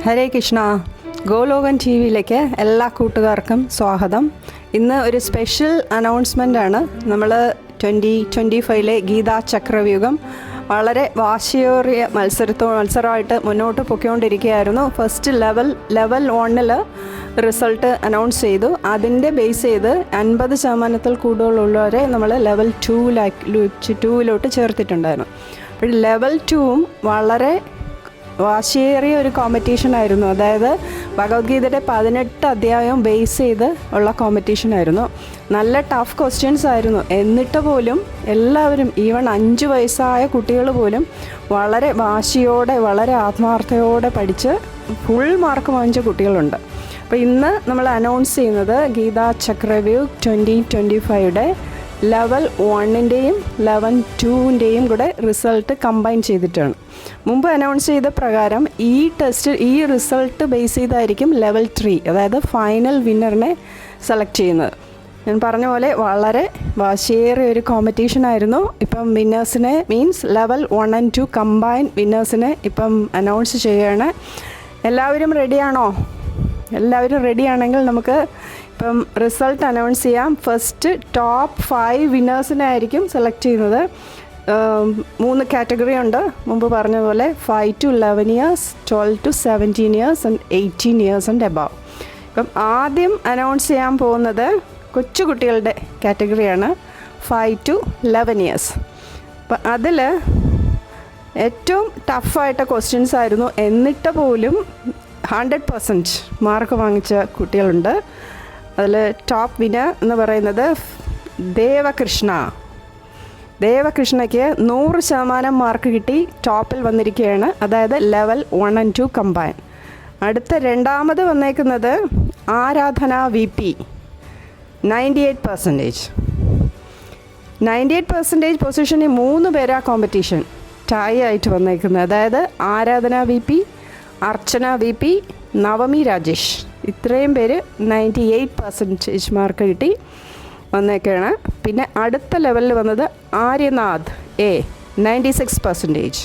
ഹരേ Krishna. ഗോലോകൻ T വിയിലേക്ക് എല്ലാ കൂട്ടുകാർക്കും സ്വാഗതം. ഇന്ന് ഒരു സ്പെഷ്യൽ അനൗൺസ്മെൻ്റാണ്. നമ്മൾ 2025 ഗീതാ ചക്രവ്യൂഹം വളരെ വാശിയേറിയ മത്സരമായിട്ട് മുന്നോട്ട് പൊയ്ക്കൊണ്ടിരിക്കുകയായിരുന്നു. ഫസ്റ്റ് ലെവൽ 1 റിസൾട്ട് അനൗൺസ് ചെയ്തു. അതിൻ്റെ ബേസ് ചെയ്ത് 50% കൂടുതലുള്ളവരെ നമ്മൾ ലെവൽ 2 ചേർത്തിട്ടുണ്ടായിരുന്നു. അപ്പോൾ ലെവൽ 2 വളരെ വാശിയേറിയ ഒരു കോമ്പറ്റീഷനായിരുന്നു. അതായത് ഭഗവത്ഗീതയുടെ 18 അധ്യായം ബേസ് ചെയ്ത് ഉള്ള കോമ്പറ്റീഷനായിരുന്നു. നല്ല ടഫ് ക്വസ്റ്റ്യൻസ് ആയിരുന്നു. എന്നിട്ട് പോലും എല്ലാവരും, ഈവൺ 5 വയസ്സായ കുട്ടികൾ പോലും വളരെ വാശിയോടെ, വളരെ ആത്മാർത്ഥയോടെ പഠിച്ച് ഫുൾ മാർക്ക് വാങ്ങിച്ച കുട്ടികളുണ്ട്. അപ്പോൾ ഇന്ന് നമ്മൾ അനൗൺസ് ചെയ്യുന്നത് ഗീതാ ചക്രവ്യൂഹ് 2025 ലെവൽ 1-ൻ്റെയും ലെവൽ 2-ൻ്റെയും കൂടെ റിസൾട്ട് കമ്പൈൻ ചെയ്തിട്ടാണ്. മുമ്പ് അനൗൺസ് ചെയ്ത പ്രകാരം ഈ റിസൾട്ട് ബേസ് ചെയ്തായിരിക്കും ലെവൽ 3, അതായത് ഫൈനൽ വിന്നറിനെ സെലക്ട് ചെയ്യുന്നത്. ഞാൻ പറഞ്ഞ പോലെ വളരെ വാശിയേറിയ ഒരു കോമ്പറ്റീഷനായിരുന്നു. ഇപ്പം വിന്നേഴ്സിനെ ലെവൽ 1 and 2 കമ്പൈൻ വിന്നേഴ്സിനെ ഇപ്പം അനൗൺസ് ചെയ്യുകയാണ്. എല്ലാവരും റെഡിയാണോ? എല്ലാവരും റെഡിയാണെങ്കിൽ നമുക്ക് ഇപ്പം റിസൾട്ട് അനൗൺസ് ചെയ്യാം. ഫസ്റ്റ് ടോപ്പ് 5 വിന്നേഴ്സിനായിരിക്കും സെലക്ട് ചെയ്യുന്നത്. 3 കാറ്റഗറി ഉണ്ട്. മുമ്പ് പറഞ്ഞതുപോലെ 5 to 11 years, 12 to 17 years and 18 years and above. ഇപ്പം ആദ്യം അനൗൺസ് ചെയ്യാൻ പോകുന്നത് കൊച്ചു കുട്ടികളുടെ കാറ്റഗറിയാണ്, 5 to 11 years. അപ്പം അതിൽ ഏറ്റവും ടഫായിട്ട ക്വസ്റ്റ്യൻസ് ആയിരുന്നു. എന്നിട്ട് പോലും 100% മാർക്ക് വാങ്ങിച്ച കുട്ടികളുണ്ട്. അതിൽ ടോപ്പ് വിന്നർ എന്ന് പറയുന്നത് ദേവകൃഷ്ണയ്ക്ക് 100% മാർക്ക് കിട്ടി ടോപ്പിൽ വന്നിരിക്കുകയാണ്. അതായത് ലെവൽ 1 and 2 കമ്പൈൻ. അടുത്ത രണ്ടാമത് വന്നേക്കുന്നത് ആരാധന VP, 98% പൊസിഷനിൽ 3 പേരാ കോമ്പറ്റീഷൻ ടൈ ആയിട്ട് വന്നേക്കുന്നത്. അതായത് ആരാധന VP, അർച്ചന VP, നവമി രാജേഷ്, ഇത്രയും പേര് 98% മാർക്ക് കിട്ടി വന്നേക്കാണ്. പിന്നെ അടുത്ത ലെവലിൽ വന്നത് ആര്യനാഥ് A, 96%.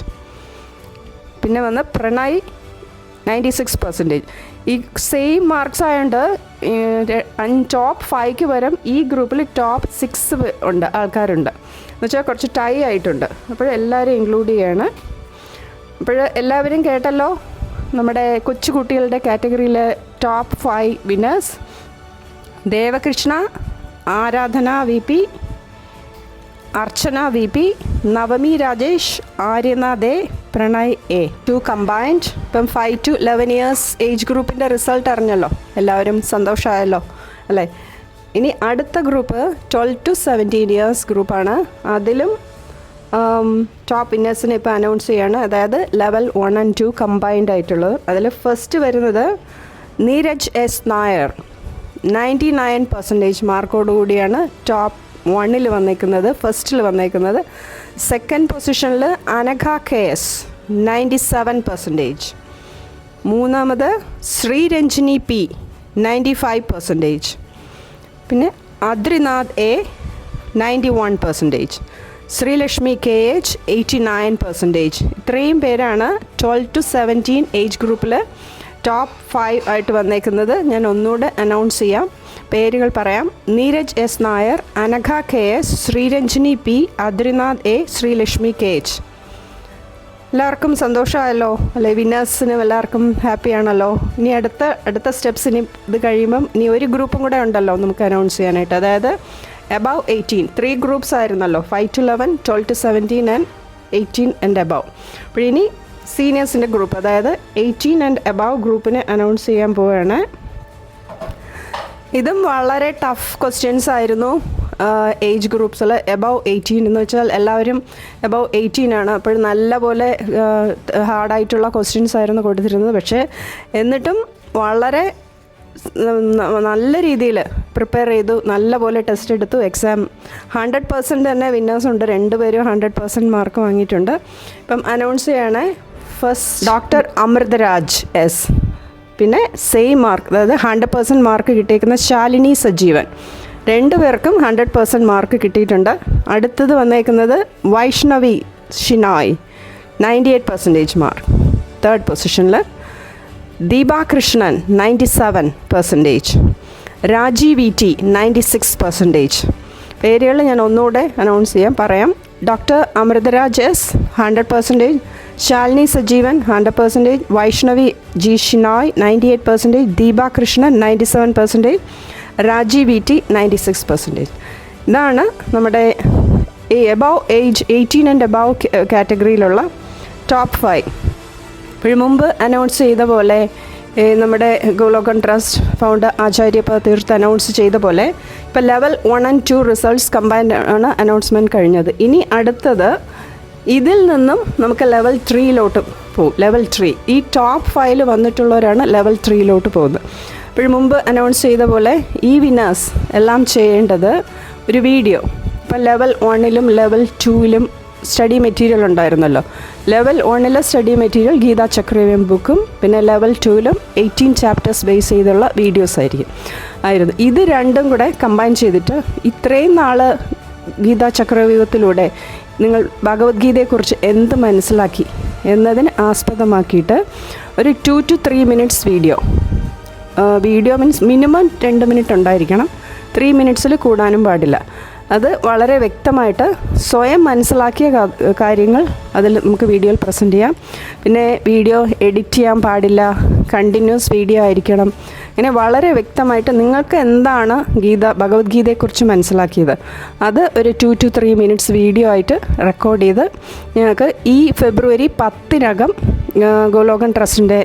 പിന്നെ വന്ന് പ്രണയ് 96%. ഈ സെയിം മാർക്സ് ആയതുകൊണ്ട് ടോപ്പ് 5 വരും ഈ ഗ്രൂപ്പിൽ ടോപ്പ് 6 ഉണ്ട് ആൾക്കാരുണ്ട്. എന്നുവെച്ചാൽ കുറച്ച് ടൈ ആയിട്ടുണ്ട്. അപ്പോഴെല്ലാവരും ഇൻക്ലൂഡ് ചെയ്യാണ്. എല്ലാവരും കേട്ടല്ലോ നമ്മുടെ കൊച്ചുകുട്ടികളുടെ കാറ്റഗറിയിലെ top 5 winners: Devakrishna, Aradhana VP, Archana VP, Navami Rajesh, Aryanath A, Pranay A, 2 combined. ഇപ്പം 5 to 11 years ഏജ് ഗ്രൂപ്പിൻ്റെ റിസൾട്ട് അറിഞ്ഞല്ലോ, എല്ലാവരും സന്തോഷമായല്ലോ അല്ലേ? ഇനി അടുത്ത ഗ്രൂപ്പ് 12 to 17 years ഗ്രൂപ്പാണ്. അതിലും ടോപ്പ് വിന്നേഴ്സിനെ ഇപ്പോൾ അനൗൺസ് ചെയ്യാണ്. അതായത് ലെവൽ 1 and 2 കമ്പൈൻഡ് ആയിട്ടുള്ളത്. അതിൽ ഫസ്റ്റ് വരുന്നത് നീരജ് S നായർ, 99% മാർക്കോടുകൂടിയാണ് ടോപ്പ് 1 വന്നേക്കുന്നത്, ഫസ്റ്റിൽ വന്നേക്കുന്നത്. സെക്കൻഡ് പൊസിഷനിൽ അനഘ KS, 97%. മൂന്നാമത് ശ്രീരഞ്ജിനി P, 95%. പിന്നെ അദ്രിനാഥ് A, 91%. ശ്രീലക്ഷ്മി KH, 89%. ഇത്രയും പേരാണ് 12 to 17 ഏജ് ഗ്രൂപ്പിൽ ടോപ്പ് 5 ആയിട്ട് വന്നേക്കുന്നത്. ഞാൻ ഒന്നുകൂടെ അനൗൺസ് ചെയ്യാം, പേരുകൾ പറയാം. Neeraj S Nair, Anagha KS, Sriranjini P, Adrinath A, Sreelakshmi KH. എല്ലാവർക്കും സന്തോഷമായല്ലോ അല്ലേ? വിന്നേഴ്സിനും എല്ലാവർക്കും ഹാപ്പിയാണല്ലോ. ഇനി അടുത്ത സ്റ്റെപ്സിന് ഇത് കഴിയുമ്പം ഇനി ഒരു ഗ്രൂപ്പും കൂടെ ഉണ്ടല്ലോ നമുക്ക് അനൗൺസ് ചെയ്യാനായിട്ട്. അതായത് above 18, 3 ഗ്രൂപ്പ്സ് ആയിരുന്നല്ലോ, 5 to 11, 12 to 17 and 18 and above. അപ്പോൾ ഇനി സീനിയേഴ്സിൻ്റെ ഗ്രൂപ്പ്, അതായത് 18 and above ഗ്രൂപ്പിനെ അനൗൺസ് ചെയ്യാൻ പോവുകയാണ്. ഇതും വളരെ ടഫ് ക്വസ്റ്റ്യൻസ് ആയിരുന്നു. ഏജ് ഗ്രൂപ്പ്സിൽ എബവ് 18 എന്ന് വെച്ചാൽ എല്ലാവരും എബവ് 18 ആണ്. അപ്പോൾ നല്ലപോലെ ഹാർഡായിട്ടുള്ള ക്വസ്റ്റ്യൻസ് ആയിരുന്നു കൊടുത്തിരുന്നത്. പക്ഷേ എന്നിട്ടും വളരെ നല്ല രീതിയിൽ പ്രിപ്പയർ ചെയ്തു, നല്ലപോലെ ടെസ്റ്റ് എടുത്തു. എക്സാം 100% തന്നെ വിന്നേഴ്സ് ഉണ്ട്. 2 പേരും 100% മാർക്ക് വാങ്ങിയിട്ടുണ്ട്. ഇപ്പം അനൗൺസ് ചെയ്യണേ. ഫസ്റ്റ് ഡോക്ടർ അമൃതരാജ് S, പിന്നെ സെയിം മാർക്ക്, അതായത് 100% മാർക്ക് കിട്ടിയിരിക്കുന്ന ശാലിനി സജീവൻ, 2 പേർക്കും 100% മാർക്ക് കിട്ടിയിട്ടുണ്ട്. അടുത്തത് വന്നേക്കുന്നത് വൈഷ്ണവി ഷിനായ്, 98% മാർക്ക്, 3rd പൊസിഷനിൽ. ദീപാ കൃഷ്ണൻ 97%, രാജീവ് VT 96%. പേരുകൾ ഞാൻ ഒന്നുകൂടെ അനൗൺസ് പറയാം. Doctor Amritaraj S 100%, Shalini Sajeevan 100%, Vaishnavi G Shinoy 98%, Deepa Krishnan 97%, Rajeev VT 96%. ഇതാണ് നമ്മുടെ ഈ എബവ് ഏജ് 18 ആൻഡ് എബവ് കാറ്റഗറിയിലുള്ള ടോപ്പ് 5. ഇപ്പോഴും മുമ്പ് അനൗൺസ് ചെയ്ത പോലെ നമ്മുടെ ഗോലോകൻ ട്രസ്റ്റ് ഫൗണ്ടർ ആചാര്യ തീർത്ത് അനൗൺസ് ചെയ്ത പോലെ ഇപ്പോൾ ലെവൽ 1 and 2 റിസൾട്ട്സ് കമ്പൈൻഡ് ആണ് അനൗൺസ്മെൻറ്റ് കഴിഞ്ഞത്. ഇനി അടുത്തത് ഇതിൽ നിന്നും നമുക്ക് ലെവൽ 3 പോകും. ലെവൽ 3 ഈ ടോപ്പ് 5 വന്നിട്ടുള്ളവരാണ് ലെവൽ 3 പോകുന്നത്. ഇപ്പോഴും മുമ്പ് അനൗൺസ് ചെയ്ത പോലെ ഈ വിന്നേഴ്സ് എല്ലാം ചെയ്യേണ്ടത് ഒരു വീഡിയോ. ഇപ്പം ലെവൽ 1 ലെവൽ 2 സ്റ്റഡി മെറ്റീരിയൽ ഉണ്ടായിരുന്നല്ലോ. ലെവൽ 1 സ്റ്റഡി മെറ്റീരിയൽ ഗീതാ ചക്രവ്യൂഹം ബുക്കും, പിന്നെ ലെവൽ 2 18 ചാപ്റ്റേഴ്സ് ബേസ് ചെയ്തുള്ള വീഡിയോസ് ആയിരുന്നു. ഇത് രണ്ടും കൂടെ കമ്പൈൻ ചെയ്തിട്ട് ഇത്രയും നാൾ ഗീതാ ചക്രവ്യൂഹത്തിലൂടെ നിങ്ങൾ ഭഗവത്ഗീതയെക്കുറിച്ച് എന്ത് മനസ്സിലാക്കി എന്നതിന് ആസ്പദമാക്കിയിട്ട് ഒരു 2 to 3 minutes video means minimum 2 minute ഉണ്ടായിരിക്കണം. 3 minutes കൂടാനും പാടില്ല. അത് വളരെ വ്യക്തമായിട്ട് സ്വയം മനസ്സിലാക്കിയ കാര്യങ്ങൾ അതിൽ നമുക്ക് വീഡിയോയിൽ പ്രസൻറ്റ് ചെയ്യാം. പിന്നെ വീഡിയോ എഡിറ്റ് ചെയ്യാൻ പാടില്ല, കണ്ടിന്യൂസ് വീഡിയോ ആയിരിക്കണം. ഇങ്ങനെ വളരെ വ്യക്തമായിട്ട് നിങ്ങൾക്ക് എന്താണ് ഭഗവത്ഗീതയെക്കുറിച്ച് മനസ്സിലാക്കിയത് അത് ഒരു 2 to 3 minutes വീഡിയോ ആയിട്ട് റെക്കോർഡ് ചെയ്ത് ഞങ്ങൾക്ക് ഈ ഫെബ്രുവരി 10 ഗോലോകൻ ട്രസ്റ്റിൻ്റെ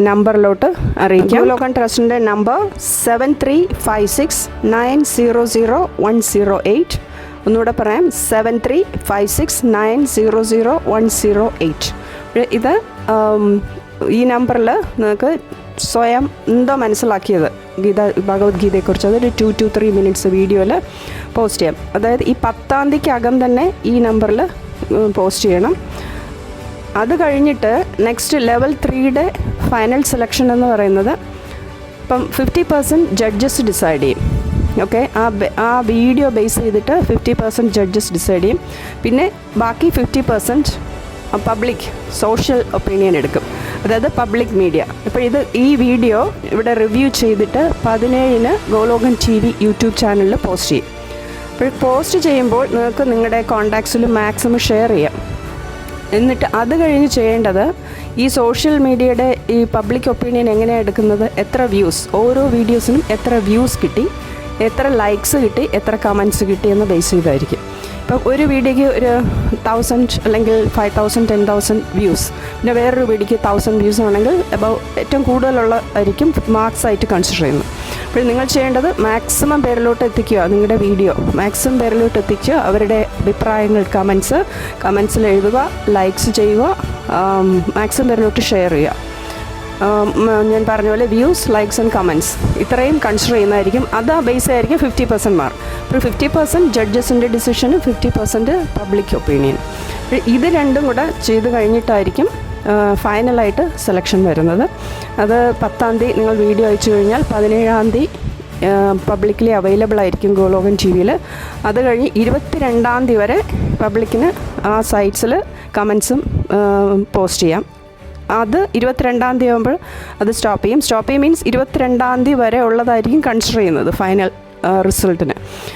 നമ്പറിലോട്ട് അറിയിക്കാം. ഗോലോകൻ ട്രസ്റ്റിൻ്റെ നമ്പർ 7356900108. ഒന്നുകൂടെ പറയാം, 7356900108. ഇത് ഈ നമ്പറിൽ നിങ്ങൾക്ക് സ്വയം എന്തോ മനസ്സിലാക്കിയത് ഭഗവത്ഗീതയെക്കുറിച്ച് അതൊരു 2 to 3 minutes വീഡിയോയിൽ പോസ്റ്റ് ചെയ്യാം. അതായത് ഈ 10 തീയതിക്കകം തന്നെ ഈ നമ്പറിൽ പോസ്റ്റ് ചെയ്യണം. അത് കഴിഞ്ഞിട്ട് നെക്സ്റ്റ് ലെവൽ 3 ഫൈനൽ സെലക്ഷൻ എന്ന് പറയുന്നത് ഇപ്പം 50% ജഡ്ജസ് ഡിസൈഡ് ചെയ്യും. ഓക്കെ, ആ വീഡിയോ ബേസ് ചെയ്തിട്ട് 50% ജഡ്ജസ് ഡിസൈഡ് ചെയ്യും. പിന്നെ ബാക്കി 50% പബ്ലിക് സോഷ്യൽ ഒപ്പീനിയൻ എടുക്കും, അതായത് പബ്ലിക് മീഡിയ. ഇപ്പോൾ ഈ വീഡിയോ ഇവിടെ റിവ്യൂ ചെയ്തിട്ട് 17 ഗോലോകൻ TV യൂട്യൂബ് ചാനലിൽ പോസ്റ്റ് ചെയ്യും. അപ്പോൾ പോസ്റ്റ് ചെയ്യുമ്പോൾ നിങ്ങൾക്ക് നിങ്ങളുടെ കോൺടാക്ട്സിൽ മാക്സിമം ഷെയർ ചെയ്യാം. എന്നിട്ട് അത് കഴിഞ്ഞ് ചെയ്യേണ്ടത് ഈ സോഷ്യൽ മീഡിയയുടെ ഈ പബ്ലിക് ഒപ്പീനിയൻ എങ്ങനെയാണ് എടുക്കുന്നത്, എത്ര വ്യൂസ്, ഓരോ വീഡിയോസിനും എത്ര വ്യൂസ് കിട്ടി, എത്ര ലൈക്സ് കിട്ടി, എത്ര കമൻറ്റ്സ് കിട്ടി എന്ന് ബേസ് ചെയ്തായിരിക്കും. ഇപ്പം ഒരു വീഡിയോയ്ക്ക് ഒരു 1000 അല്ലെങ്കിൽ 5000 10,000 വ്യൂസ്, പിന്നെ വേറൊരു വീഡിയോയ്ക്ക് 1000 വ്യൂസ് ആണെങ്കിൽ ഏറ്റവും കൂടുതലുള്ള ആയിരിക്കും മാർക്സ് ആയിട്ട് കൺസിഡർ ചെയ്യുന്നത്. അപ്പോൾ നിങ്ങൾ ചെയ്യേണ്ടത് മാക്സിമം പേരിലോട്ട് എത്തിക്കുക, നിങ്ങളുടെ വീഡിയോ മാക്സിമം പേരിലോട്ട് എത്തിക്കുക. അവരുടെ അഭിപ്രായങ്ങൾ കമൻസിൽ എഴുതുക, ലൈക്സ് ചെയ്യുക, മാക്സിമം പേരിലോട്ട് ഷെയർ ചെയ്യുക. ഞാൻ പറഞ്ഞ പോലെ വ്യൂസ്, ലൈക്സ് ആൻഡ് കമൻറ്റ്സ് ഇത്രയും കൺസിഡർ ചെയ്യുന്നതായിരിക്കും. അത് ബേസ് ആയിരിക്കും 50% മാർക്ക്. അപ്പോൾ 50% ജഡ്ജസിൻ്റെ ഡിസിഷനും 50% പബ്ലിക് ഒപ്പീനിയൻ. ഇത് രണ്ടും കൂടെ ചെയ്ത് കഴിഞ്ഞിട്ടായിരിക്കും ഫൈനലായിട്ട് സെലക്ഷൻ വരുന്നത്. അത് 10 തീയതി നിങ്ങൾ വീഡിയോ അയച്ചു കഴിഞ്ഞാൽ 17 തീയതി പബ്ലിക്കലി അവൈലബിൾ ആയിരിക്കും ഗോലോകൻ TVയിൽ. അത് കഴിഞ്ഞ് 22 തീയതി വരെ പബ്ലിക്കിന് ആ സൈറ്റ്സിൽ കമൻസും പോസ്റ്റ് ചെയ്യാം. അത് 22 തീയതി ആകുമ്പോൾ അത് സ്റ്റോപ്പ് ചെയ്യും മീൻസ് 22 തീയതി വരെ ഉള്ളതായിരിക്കും കൺസിഡർ ചെയ്യുന്നത് ഫൈനൽ റിസൾട്ടിന്.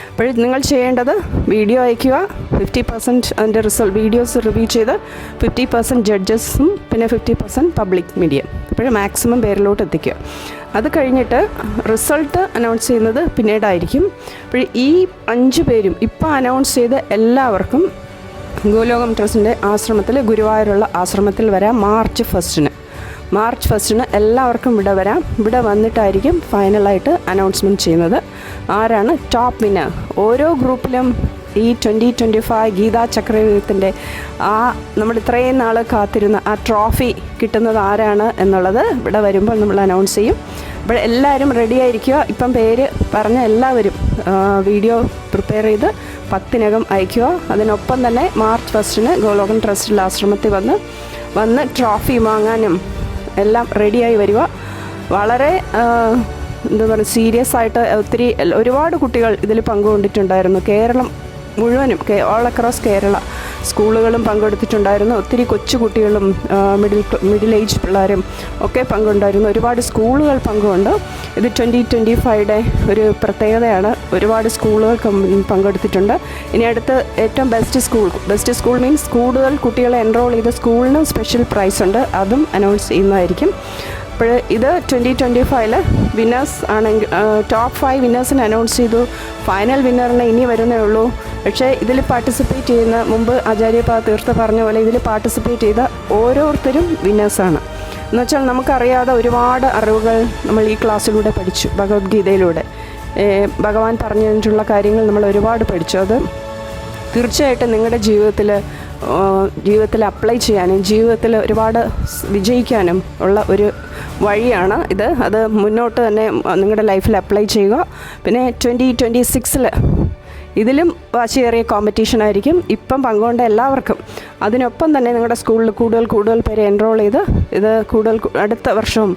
അപ്പോൾ നിങ്ങൾ ചെയ്യേണ്ടത് വീഡിയോ അയയ്ക്കുക, 50% അതിൻ്റെ വീഡിയോസ് റിവ്യൂ ചെയ്ത് 50% ജഡ്ജസും പിന്നെ 50% പബ്ലിക് മീഡിയ. അപ്പോൾ മാക്സിമം പേരിലോട്ട് എത്തിക്കുക. അത് കഴിഞ്ഞിട്ട് റിസൾട്ട് അനൗൺസ് ചെയ്യുന്നത് പിന്നീടായിരിക്കും. അപ്പോൾ ഈ 5 പേരും ഇപ്പോൾ അനൗൺസ് ചെയ്ത എല്ലാവർക്കും ഗോലോകം ട്രസ്റ്റിൻ്റെ ആശ്രമത്തിൽ, ഗുരുവായൂരുള്ള ആശ്രമത്തിൽ വരാം മാർച്ച് 1 എല്ലാവർക്കും ഇവിടെ വരാം. ഇവിടെ വന്നിട്ടായിരിക്കും ഫൈനലായിട്ട് അനൗൺസ്മെൻറ്റ് ചെയ്യുന്നത് ആരാണ് ടോപ്പ് വിന്നർ. ഓരോ ഗ്രൂപ്പിലും ഈ 2025 ഗീതാ ചക്രവ്യൂഹത്തിൻ്റെ നമ്മൾ ഇത്രയും നാൾ കാത്തിരുന്ന ആ ട്രോഫി കിട്ടുന്നത് ആരാണ് എന്നുള്ളത് ഇവിടെ വരുമ്പോൾ നമ്മൾ അനൗൺസ് ചെയ്യും. അപ്പോൾ എല്ലാവരും റെഡിയായിരിക്കുക. ഇപ്പം പേര് പറഞ്ഞ എല്ലാവരും വീഡിയോ പ്രിപ്പയർ ചെയ്ത് 10 അയയ്ക്കുക. അതിനൊപ്പം തന്നെ മാർച്ച് 1 ഗോലോകൻ ട്രസ്റ്റിൽ ആശ്രമത്തിൽ വന്ന് ട്രോഫി വാങ്ങാനും എല്ലാം റെഡിയായി വരിക. വളരെ എന്താ പറയുക, സീരിയസ് ആയിട്ട് ഒരുപാട് കുട്ടികൾ ഇതിൽ പങ്കുകൊണ്ടിട്ടുണ്ടായിരുന്നു. കേരളം മുഴുവനും, ഓൾ അക്രോസ് കേരള സ്കൂളുകളും പങ്കെടുത്തിട്ടുണ്ടായിരുന്നു. ഒത്തിരി കൊച്ചുകുട്ടികളും മിഡിൽ ഏജ് പിള്ളേരും ഒക്കെ പങ്കുണ്ടായിരുന്നു. ഒരുപാട് സ്കൂളുകൾ പങ്കുണ്ട്. ഇത് 2025 ഒരു പ്രത്യേകതയാണ്. ഒരുപാട് സ്കൂളുകൾ പങ്കെടുത്തിട്ടുണ്ട്. ഇനി അടുത്ത് ഏറ്റവും ബെസ്റ്റ് സ്കൂൾ മീൻസ് കൂടുതൽ കുട്ടികളെ എൻറോൾ ചെയ്ത സ്കൂളിന് സ്പെഷ്യൽ പ്രൈസ് ഉണ്ട്. അതും അനൗൺസ് ചെയ്യുന്നതായിരിക്കും. അപ്പോൾ ഇത് 2025 വിന്നേഴ്സ് ആണെങ്കിൽ ടോപ്പ് 5 വിന്നേഴ്സിന് അനൗൺസ് ചെയ്തു. ഫൈനൽ വിന്നറിനെ ഇനി വരുന്നേ ഉള്ളൂ. പക്ഷേ ഇതിൽ പാർട്ടിസിപ്പേറ്റ് ചെയ്യുന്ന മുമ്പ് ആചാര്യപ്പ തീർത്ത് പറഞ്ഞ പോലെ ഇതിൽ പാർട്ടിസിപ്പേറ്റ് ചെയ്ത ഓരോരുത്തരും വിന്നേഴ്സാണ്. എന്നുവെച്ചാൽ നമുക്കറിയാതെ ഒരുപാട് അറിവുകൾ നമ്മൾ ഈ ക്ലാസ്സിലൂടെ പഠിച്ചു. ഭഗവത്ഗീതയിലൂടെ ഭഗവാൻ പറഞ്ഞു തന്നിട്ടുള്ള കാര്യങ്ങൾ നമ്മൾ ഒരുപാട് പഠിച്ചു. അത് തീർച്ചയായിട്ടും നിങ്ങളുടെ ജീവിതത്തിൽ അപ്ലൈ ചെയ്യാനും ജീവിതത്തിൽ ഒരുപാട് വിജയിക്കാനും ഉള്ള ഒരു വഴിയാണ് ഇത്. അത് മുന്നോട്ട് തന്നെ നിങ്ങളുടെ ലൈഫിൽ അപ്ലൈ ചെയ്യുക. പിന്നെ 2026 ഇതിലും വാശിയേറിയ കോമ്പറ്റീഷൻ ആയിരിക്കും. ഇപ്പം പങ്കുകൊണ്ട എല്ലാവർക്കും അതിനൊപ്പം തന്നെ നിങ്ങളുടെ സ്കൂളിൽ കൂടുതൽ പേരെ എൻറോൾ ചെയ്ത് ഇത് അടുത്ത വർഷവും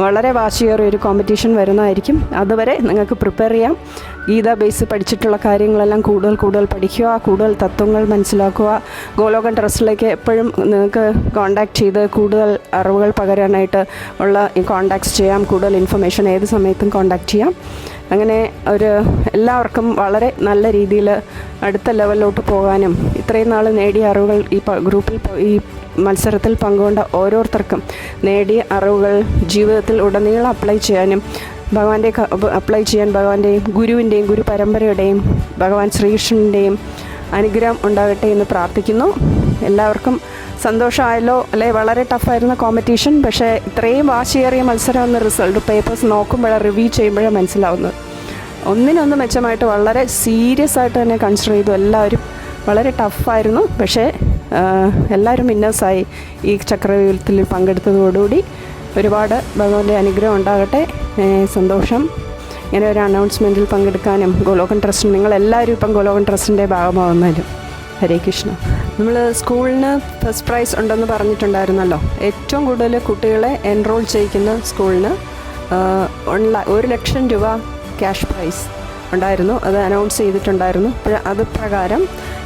വളരെ വാശിയേറിയ ഒരു കോമ്പറ്റീഷൻ വരുന്നതായിരിക്കും. അതുവരെ നിങ്ങൾക്ക് പ്രിപ്പയർ ചെയ്യാം. ഗീത ബേസ് പഠിച്ചിട്ടുള്ള കാര്യങ്ങളെല്ലാം കൂടുതൽ പഠിക്കുക, കൂടുതൽ തത്വങ്ങൾ മനസ്സിലാക്കുക. ഗോലോകൻ ട്രസ്റ്റിലേക്ക് എപ്പോഴും നിങ്ങൾക്ക് കോൺടാക്റ്റ് ചെയ്ത് കൂടുതൽ അറിവുകൾ പകരാനായിട്ട് ഉള്ള കോൺടാക്ട്സ് ചെയ്യാം. കൂടുതൽ ഇൻഫർമേഷൻ ഏത് സമയത്തും കോൺടാക്റ്റ് ചെയ്യാം. അങ്ങനെ എല്ലാവർക്കും വളരെ നല്ല രീതിയിൽ അടുത്ത ലെവലിലോട്ട് പോകാനും ഇത്രയും നാൾ നേടിയ അറിവുകൾ ഈ മത്സരത്തിൽ പങ്കുകൊണ്ട ഓരോരുത്തർക്കും നേടിയ അറിവുകൾ ജീവിതത്തിൽ ഉടനീളം അപ്ലൈ ചെയ്യാൻ ഭഗവാന്റെയും ഗുരുവിൻ്റെയും ഗുരു പരമ്പരയുടെയും ഭഗവാൻ ശ്രീകൃഷ്ണൻ്റെയും അനുഗ്രഹം ഉണ്ടാകട്ടെ എന്ന് പ്രാർത്ഥിക്കുന്നു. എല്ലാവർക്കും സന്തോഷമായല്ലോ അല്ലേ? വളരെ ടഫായിരുന്ന കോമ്പറ്റീഷൻ. പക്ഷേ ഇത്രയും വാശിയേറിയ മത്സരം എന്ന റിസൾട്ട് പേപ്പേഴ്സ് നോക്കുമ്പോഴാണ് റിവ്യൂ ചെയ്യുമ്പോഴാണ് മനസ്സിലാവുന്നത്. ഒന്നിനൊന്ന് മെച്ചമായിട്ട് വളരെ സീരിയസ് ആയിട്ട് തന്നെ കൺസിഡർ ചെയ്തു. എല്ലാവരും വളരെ ടഫായിരുന്നു. പക്ഷേ എല്ലാവരും വിന്നേഴ്സായി. ഈ ചക്രവ്യൂഹത്തിൽ പങ്കെടുത്തതോടുകൂടി ഒരുപാട് ഭഗവാന്റെ അനുഗ്രഹം ഉണ്ടാകട്ടെ. സന്തോഷം. ഇങ്ങനെ ഒരു അനൗൺസ്മെൻറ്റിൽ പങ്കെടുക്കാനും ഗോലോകൻ ട്രസ്റ്റ് നിങ്ങളെല്ലാവരും ഇപ്പം ഗോലോകൻ ട്രസ്റ്റിൻ്റെ ഭാഗമാവുന്നാലും. ഹരേ കൃഷ്ണ. നമ്മൾ സ്കൂളിന് ഫസ്റ്റ് പ്രൈസ് ഉണ്ടെന്ന് പറഞ്ഞിട്ടുണ്ടായിരുന്നല്ലോ. ഏറ്റവും കൂടുതൽ കുട്ടികളെ എൻറോൾ ചെയ്യിക്കുന്ന സ്കൂളിന് 1,00,000 രൂപ ക്യാഷ് പ്രൈസ് ഉണ്ടായിരുന്നു. അത് അനൗൺസ് ചെയ്തിട്ടുണ്ടായിരുന്നു. അത് പ്രകാരം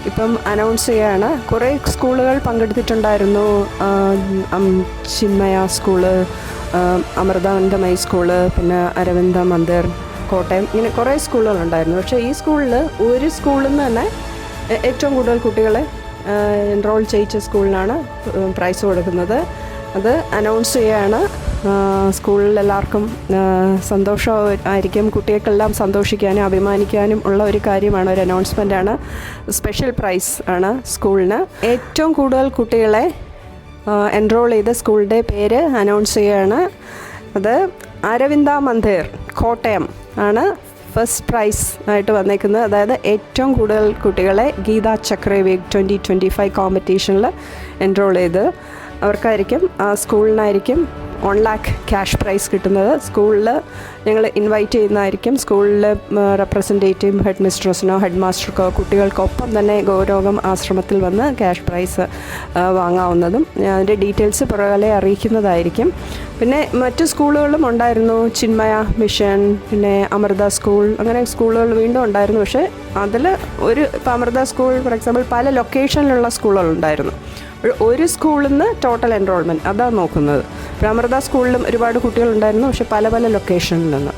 ഇപ്പം അനൗൺസ് ചെയ്യുകയാണ്. കുറേ സ്കൂളുകൾ പങ്കെടുത്തിട്ടുണ്ടായിരുന്നു. ചിന്മയ സ്കൂള്, അമൃതാനന്ദമയി സ്കൂള്, പിന്നെ അരവിന്ദ മന്ദിർ, കോട്ടയം, ഇങ്ങനെ കുറേ സ്കൂളുകളുണ്ടായിരുന്നു. പക്ഷേ ഈ ഒരു സ്കൂളിൽ നിന്ന് തന്നെ ഏറ്റവും കൂടുതൽ കുട്ടികളെ എൻറോൾ ചെയ്യിച്ച സ്കൂളിനാണ് പ്രൈസ് കൊടുക്കുന്നത്. അത് അനൗൺസ് ചെയ്യുകയാണ്. സ്കൂളിൽ എല്ലാവർക്കും സന്തോഷമായിരിക്കും. കുട്ടികൾക്കെല്ലാം സന്തോഷിക്കാനും അഭിമാനിക്കാനും ഉള്ള ഒരു കാര്യമാണ്, ഒരു അനൗൺസ്മെൻ്റാണ്. സ്പെഷ്യൽ പ്രൈസ് ആണ് സ്കൂളിന്. ഏറ്റവും കൂടുതൽ കുട്ടികളെ എൻറോൾ ചെയ്ത സ്കൂളിൻ്റെ പേര് അനൗൺസ് ചെയ്യുകയാണ്. അത് അരവിന്ദ മന്ദിർ കോട്ടയം ആണ് ഫസ്റ്റ് പ്രൈസ് ആയിട്ട് വന്നേക്കുന്നത്. അതായത് ഏറ്റവും കൂടുതൽ കുട്ടികളെ ഗീതാ ചക്രവ്യൂഹം 2025 കോമ്പറ്റീഷനിൽ എൻറോൾ ചെയ്ത് അവർക്കായിരിക്കും, ആ സ്കൂളിനായിരിക്കും 1 lakh ക്യാഷ് പ്രൈസ് കിട്ടുന്നത്. സ്കൂളിൽ ഞങ്ങൾ ഇൻവൈറ്റ് ചെയ്യുന്നതായിരിക്കും. സ്കൂളിൽ റെപ്രസെൻറ്റേറ്റീവ് ഹെഡ് മിസ്ട്രസിനോ ഹെഡ് മാസ്റ്റർക്കോ കുട്ടികൾക്കൊപ്പം തന്നെ ഗൗരോഗം ആശ്രമത്തിൽ വന്ന് ക്യാഷ് പ്രൈസ് വാങ്ങാവുന്നതും അതിൻ്റെ ഡീറ്റെയിൽസ് പുറകെ അറിയിക്കുന്നതായിരിക്കും. പിന്നെ മറ്റു സ്കൂളുകളും ഉണ്ടായിരുന്നു. ചിന്മയ മിഷൻ, പിന്നെ അമൃത സ്കൂൾ, അങ്ങനെ സ്കൂളുകൾ വീണ്ടും ഉണ്ടായിരുന്നു. പക്ഷേ അതിൽ ഇപ്പോൾ അമൃത സ്കൂൾ ഫോർ എക്സാമ്പിൾ പല ലൊക്കേഷനിലുള്ള സ്കൂളുകളുണ്ടായിരുന്നു. ഒരു സ്കൂളിൽ നിന്ന് ടോട്ടൽ എൻറോൾമെൻറ്റ് അതാണ് നോക്കുന്നത്. ഇപ്പോൾ അമൃത സ്കൂളിലും ഒരുപാട് കുട്ടികളുണ്ടായിരുന്നു. പക്ഷേ പല ലൊക്കേഷനിൽ നിന്ന്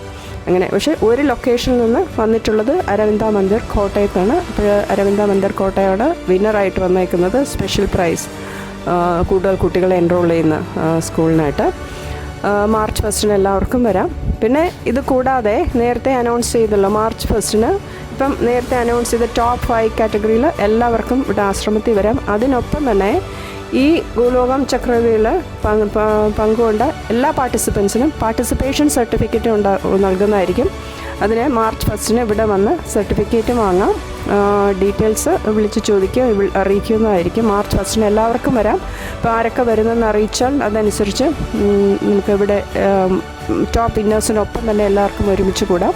അങ്ങനെ. പക്ഷേ ഒരു ലൊക്കേഷനിൽ നിന്ന് വന്നിട്ടുള്ളത് അരവിന്ദ മന്ദിർ കോട്ടയത്താണ്. അപ്പോൾ അരവിന്ദ മന്ദിർ കോട്ടയാണ് വിന്നറായിട്ട് വന്നേക്കുന്നത്. സ്പെഷ്യൽ പ്രൈസ് കൂടുതൽ കുട്ടികളെ എൻറോൾ ചെയ്യുന്ന സ്കൂളിനായിട്ട്. മാർച്ച് 1 എല്ലാവർക്കും വരാം. പിന്നെ ഇത് കൂടാതെ നേരത്തെ അനൗൺസ് ചെയ്തല്ലോ, മാർച്ച് 1 ഇപ്പം നേരത്തെ അനൗൺസ് ചെയ്ത ടോപ്പ് 5 കാറ്റഗറിയിൽ എല്ലാവർക്കും ഇവിടെ ആശ്രമത്തിൽ വരാം. അതിനൊപ്പം തന്നെ ഈ ഗോലോകം ചക്രവ്യൂഹത്തിൽ പങ്കുകൊണ്ട എല്ലാ പാർട്ടിസിപ്പൻസിനും പാർട്ടിസിപ്പേഷൻ സർട്ടിഫിക്കറ്റ് നൽകുന്നതായിരിക്കും. അതിന് മാർച്ച് 1 ഇവിടെ വന്ന് സർട്ടിഫിക്കറ്റ് വാങ്ങാം. ഡീറ്റെയിൽസ് വിളിച്ച് ചോദിക്കുക, അറിയിക്കുന്നതായിരിക്കും. മാർച്ച് 1 എല്ലാവർക്കും വരാം. അപ്പോൾ ആരൊക്കെ വരുന്നതെന്ന് അറിയിച്ചാൽ അതനുസരിച്ച് നമുക്കിവിടെ ടോപ്പ് വിന്നേഴ്സിനൊപ്പം തന്നെ എല്ലാവർക്കും ഒരുമിച്ച് കൂടാം.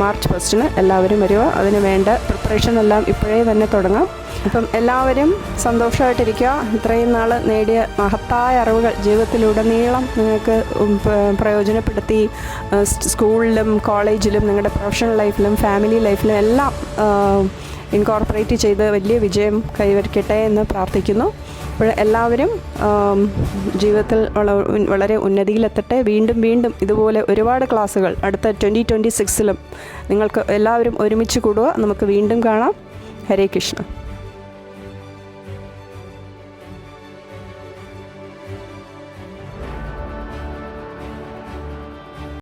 മാർച്ച് 1 എല്ലാവരും വരിക. അതിന് വേണ്ട പ്രിപ്പറേഷൻ എല്ലാം ഇപ്പോഴേ തന്നെ തുടങ്ങാം. അപ്പം എല്ലാവരും സന്തോഷമായിട്ടിരിക്കുക. ഇത്രയും നാൾ നേടിയ മഹത്തായ അറിവുകൾ ജീവിതത്തിലുടനീളം നിങ്ങൾക്ക് പ്രയോജനപ്പെടുത്തി സ്കൂളിലും കോളേജിലും നിങ്ങളുടെ പ്രൊഫഷണൽ ലൈഫിലും ഫാമിലി ലൈഫിലും എല്ലാം ഇൻകോർപ്പറേറ്റ് ചെയ്ത് വലിയ വിജയം കൈവരിക്കട്ടെ എന്ന് പ്രാർത്ഥിക്കുന്നു. അപ്പോൾ എല്ലാവരും ജീവിതത്തിൽ വളരെ ഉന്നതിയിലെത്തട്ടെ. വീണ്ടും ഇതുപോലെ ഒരുപാട് ക്ലാസ്സുകൾ അടുത്ത 2026 നിങ്ങൾക്ക് എല്ലാവരും ഒരുമിച്ച് കൂടുക. നമുക്ക് വീണ്ടും കാണാം. ഹരേ കൃഷ്ണ.